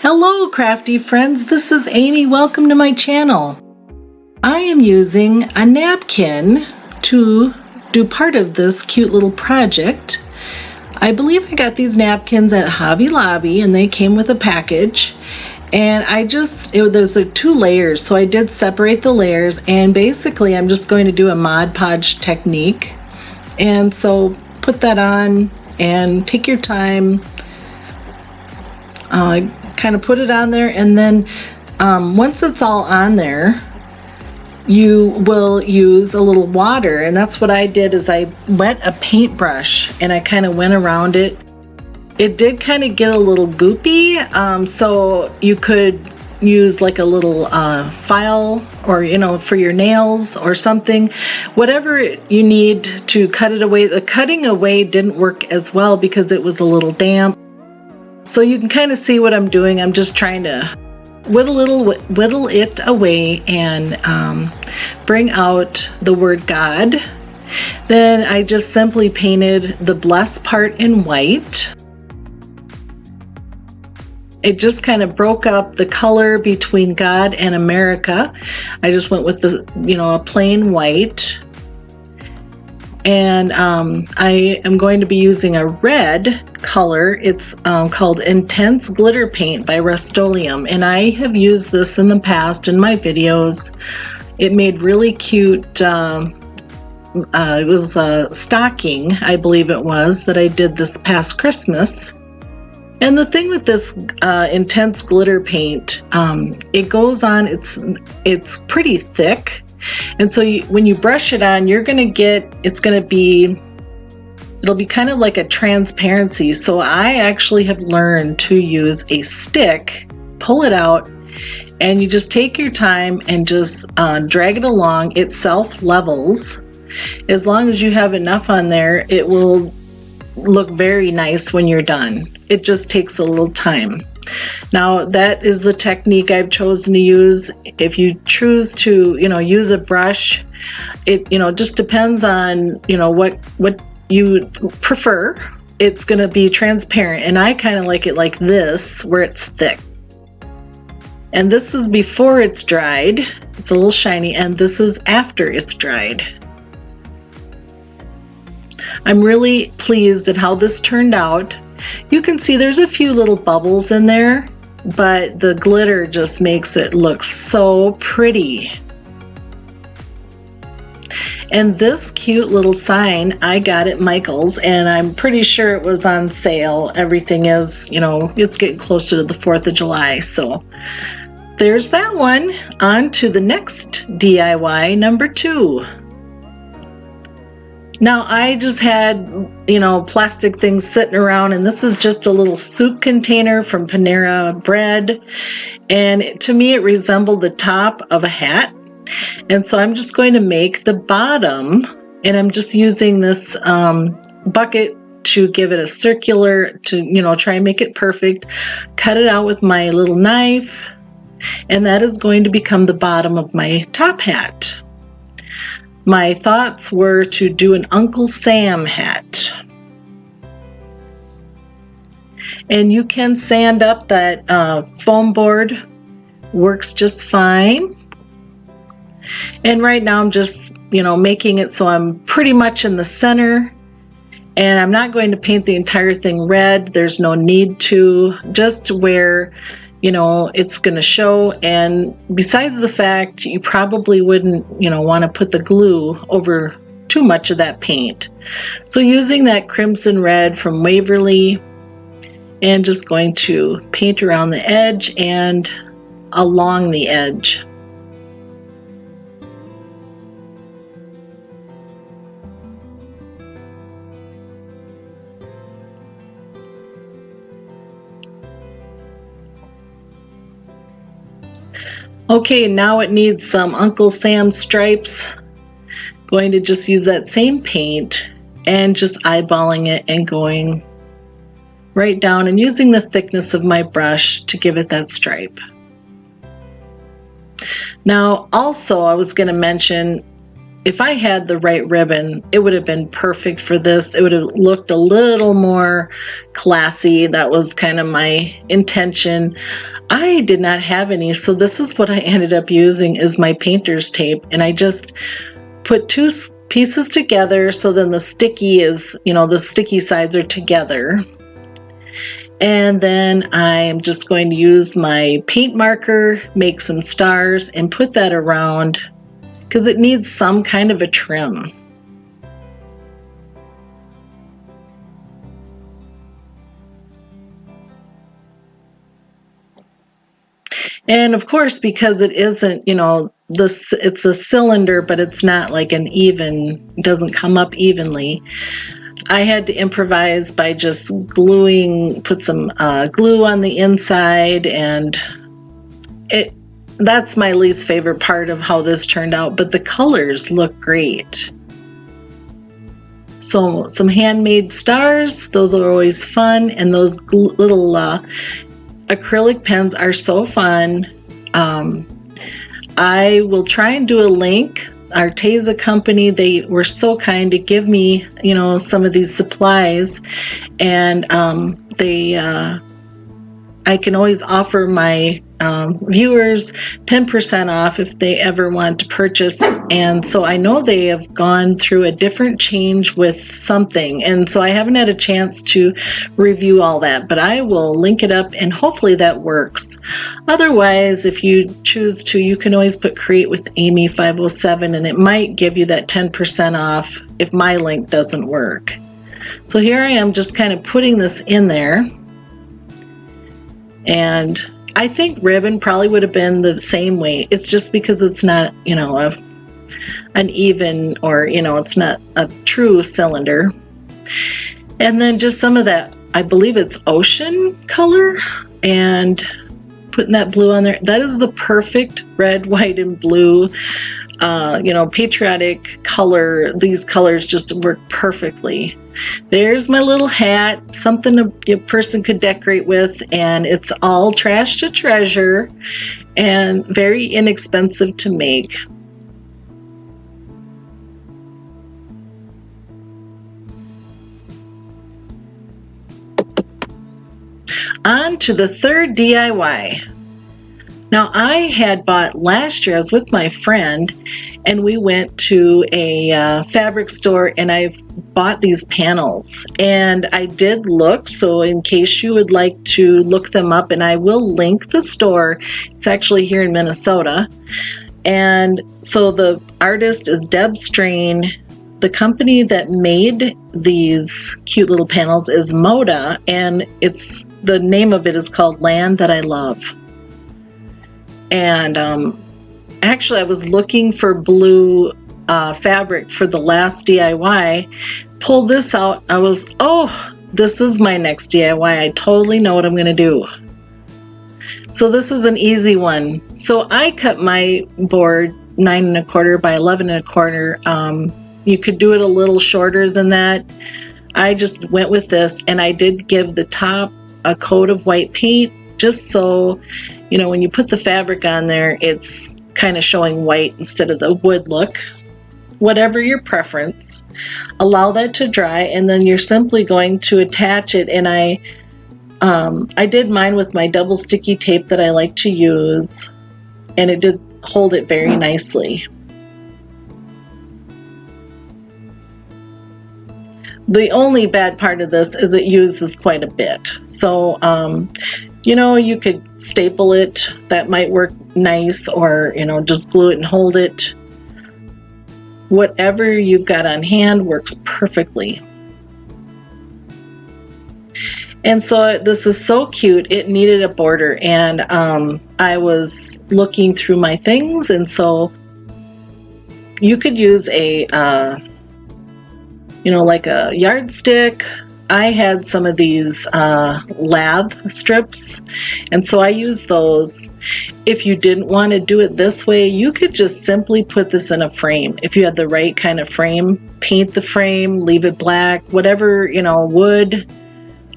Hello crafty friends, this is Amy. Welcome to my channel. I am using a napkin to do part of this cute little project. I believe I got these napkins at Hobby Lobby and they came with a package. And there's like 2 layers, so I did separate the layers, and basically I'm just going to do a Mod Podge technique. And so put that on and take your time. Kind of put it on there, and then once it's all on there, you will use a little water, and that's what I did. Is I wet a paintbrush and I kind of went around it. It did kind of get a little goopy, so you could use like a little file, or for your nails or something, whatever you need to cut it away. The cutting away didn't work as well because it was a little damp. So you can kind of see what I'm doing. I'm just trying to whittle it away and bring out the word God. Then I just simply painted the bless part in white. It just kind of broke up the color between God and America. I just went with a plain white. And I am going to be using a red color. It's called Intense Glitter Paint by Rust-Oleum, and I have used this in the past in my videos. It made really cute, it was a stocking, I believe it was, that I did this past Christmas. And the thing with this Intense Glitter Paint, it goes on, it's pretty thick. And so when you brush it on, it'll be kind of like a transparency. So I actually have learned to use a stick, pull it out, and you just take your time and just drag it along. It self-levels. As long as you have enough on there, it will look very nice when you're done. It just takes a little time. Now that is the technique I've chosen to use. If you choose to, use a brush, it, just depends on, what you prefer. It's going to be transparent, and I kind of like it like this, where it's thick. And this is before it's dried. It's a little shiny, and this is after it's dried. I'm really pleased at how this turned out. You can see there's a few little bubbles in there, but the glitter just makes it look so pretty. And this cute little sign I got at Michael's, and I'm pretty sure it was on sale. Everything is, it's getting closer to the 4th of July. So there's that one. On to the next DIY, number 2. Now I just had, plastic things sitting around, and this is just a little soup container from Panera Bread, and to me it resembled the top of a hat. And so I'm just going to make the bottom, and I'm just using this bucket to give it a circular, to try and make it perfect. Cut it out with my little knife, and that is going to become the bottom of my top hat. My thoughts were to do an Uncle Sam hat. And you can sand up that foam board, works just fine. And right now I'm just, making it so I'm pretty much in the center. And I'm not going to paint the entire thing red. There's no need to, just where it's going to show. And besides the fact, you probably wouldn't, want to put the glue over too much of that paint. So using that crimson red from Waverly, and just going to paint around the edge and along the edge. Okay, now it needs some Uncle Sam stripes. Going to just use that same paint and just eyeballing it and going right down and using the thickness of my brush to give it that stripe. Now also I was going to mention, if I had the right ribbon, it would have been perfect for this. It would have looked a little more classy. That was kind of my intention. I did not have any, so this is what I ended up using is my painter's tape, and I just put two pieces together so then the sticky is, the sticky sides are together. And then I'm just going to use my paint marker, make some stars, and put that around because it needs some kind of a trim. And of course, because it isn't, it's a cylinder, but it's not like it doesn't come up evenly. I had to improvise by just put some glue on the inside, and that's my least favorite part of how this turned out, but the colors look great. So some handmade stars, those are always fun, and those little acrylic pens are so fun. I will try and do a link. Our Teza company, they were so kind to give me, some of these supplies, and I can always offer my viewers 10% off if they ever want to purchase. And so I know they have gone through a different change with something, and so I haven't had a chance to review all that, but I will link it up and hopefully that works. Otherwise, if you choose to, you can always put Create with Amy 507 and it might give you that 10% off if my link doesn't work. So here I am just kind of putting this in there. And I think ribbon probably would have been the same way. It's just because it's not, an even, or, it's not a true cylinder. And then just some of that, I believe it's ocean color, and putting that blue on there. That is the perfect red, white, and blue, patriotic color. These colors just work perfectly. There's my little hat, something a person could decorate with, and it's all trash to treasure and very inexpensive to make. On to the third DIY. Now, I had bought last year, I was with my friend, and we went to a fabric store, and I bought these panels. And I did look, so in case you would like to look them up, and I will link the store. It's actually here in Minnesota. And so the artist is Deb Strain. The company that made these cute little panels is Moda, and the name of it is called Land That I Love. And actually, I was looking for blue fabric for the last DIY. Pulled this out. I was, this is my next DIY. I totally know what I'm going to do. So this is an easy one. So I cut my board 9 1/4 by 11 1/4. You could do it a little shorter than that. I just went with this, and I did give the top a coat of white paint, just so, when you put the fabric on there, it's kind of showing white instead of the wood look. Whatever your preference. Allow that to dry, and then you're simply going to attach it. And I did mine with my double sticky tape that I like to use, and it did hold it very nicely. The only bad part of this is it uses quite a bit. So, you could staple it. That might work nice, or, just glue it and hold it. Whatever you've got on hand works perfectly. And so this is so cute. It needed a border, and I was looking through my things, and so you could use like a yardstick. I had some of these lath strips, and so I used those. If you didn't want to do it this way, you could just simply put this in a frame. If you had the right kind of frame, paint the frame, leave it black, whatever, wood.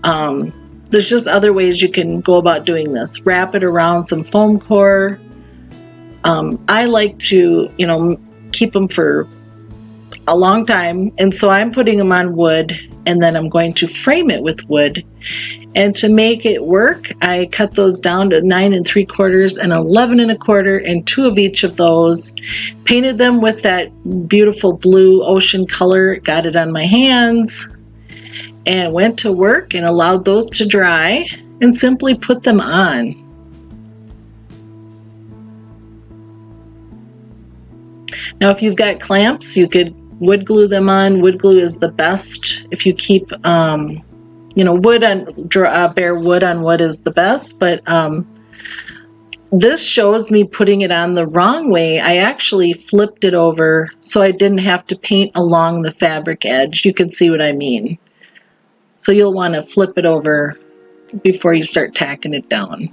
There's just other ways you can go about doing this. Wrap it around some foam core. I like to, keep them for a long time, and so I'm putting them on wood, and then I'm going to frame it with wood. And to make it work, I cut those down to 9 3/4 and 11 1/4, and 2 of each of those. Painted them with that beautiful blue ocean color, got it on my hands, and went to work and allowed those to dry and simply put them on. Now if you've got clamps, you could wood glue them on. Wood glue is the best. If you keep wood on bare wood on wood is the best, but this shows me putting it on the wrong way. I actually flipped it over so I didn't have to paint along the fabric edge. You can see what I mean. So you'll want to flip it over before you start tacking it down.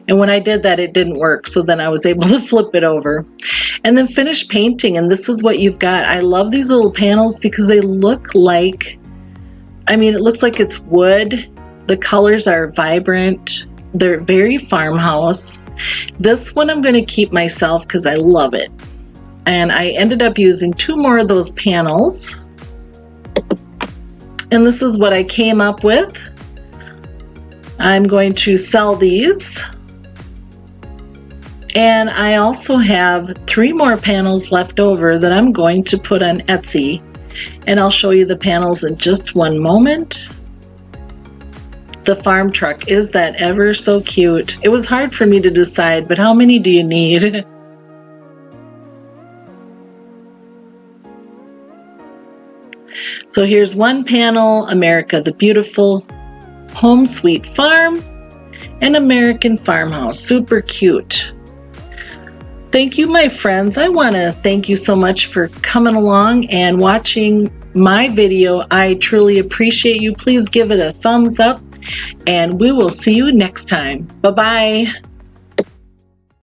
And when I did that, it didn't work, so then I was able to flip it over. And then finish painting, and this is what you've got. I love these little panels because they look like, it looks like it's wood. The colors are vibrant. They're very farmhouse. This one I'm going to keep myself because I love it. And I ended up using 2 more of those panels. And this is what I came up with. I'm going to sell these. And I also have 3 more panels left over that I'm going to put on Etsy. And I'll show you the panels in just one moment. The farm truck, is that ever so cute? It was hard for me to decide, but how many do you need? So here's one panel, America the Beautiful, Home Sweet Farm, and American Farmhouse. Super cute. Thank you, my friends. I want to thank you so much for coming along and watching my video. I truly appreciate you. Please give it a thumbs up, and we will see you next time. Bye-bye.